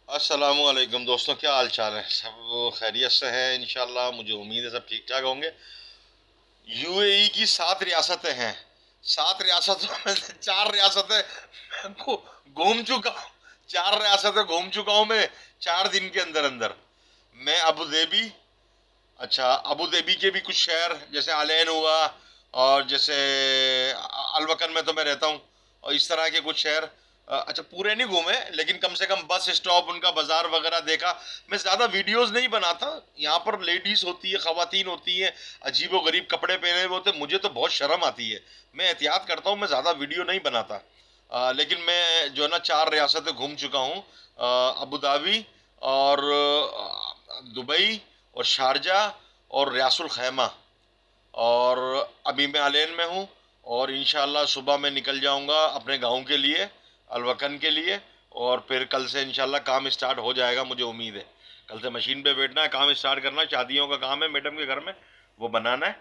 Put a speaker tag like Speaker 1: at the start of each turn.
Speaker 1: السلام علیکم دوستوں، کیا حال چال ہے؟ سب خیریت سے ہیں انشاءاللہ، مجھے امید ہے سب ٹھیک ٹھاک ہوں گے۔ یو اے ای کی 7 ریاستیں ہیں، 7 ریاستوں میں سے 4 ریاستیں میں گھوم چکا ہوں، 4 ریاستیں گھوم چکا ہوں میں 4 دن کے اندر اندر۔ میں ابو ظہبی، اچھا ابو ظہبی کے بھی کچھ شہر جیسے علین ہوا، اور جیسے الوکن میں تو میں رہتا ہوں، اور اس طرح کے کچھ شہر اچھا پورے نہیں گھومے، لیکن کم سے کم بس اسٹاپ ان کا بازار وغیرہ دیکھا۔ میں زیادہ ویڈیوز نہیں بناتا، یہاں پر لیڈیز ہوتی ہے، خواتین ہوتی ہیں، عجیب و غریب کپڑے پہنے ہوئے ہوتے ہیں، مجھے تو بہت شرم آتی ہے، میں احتیاط کرتا ہوں، میں زیادہ ویڈیو نہیں بناتا۔ لیکن میں جو ہے نا 4 ریاستیں گھوم چکا ہوں، ابو ظہبی اور دبئی اور شارجہ اور ریاس الخیمہ، اور ابھی میں علین میں ہوں، اور انشاءاللہ صبح میں نکل جاؤں گا اپنے گاؤں کے لیے، الوکن کے لیے، اور پھر کل سے انشاءاللہ کام اسٹارٹ ہو جائے گا، مجھے امید ہے کل سے مشین پہ بیٹھنا ہے، کام اسٹارٹ کرنا ہے، شادیوں کا کام ہے میڈم کے گھر میں، وہ بنانا ہے،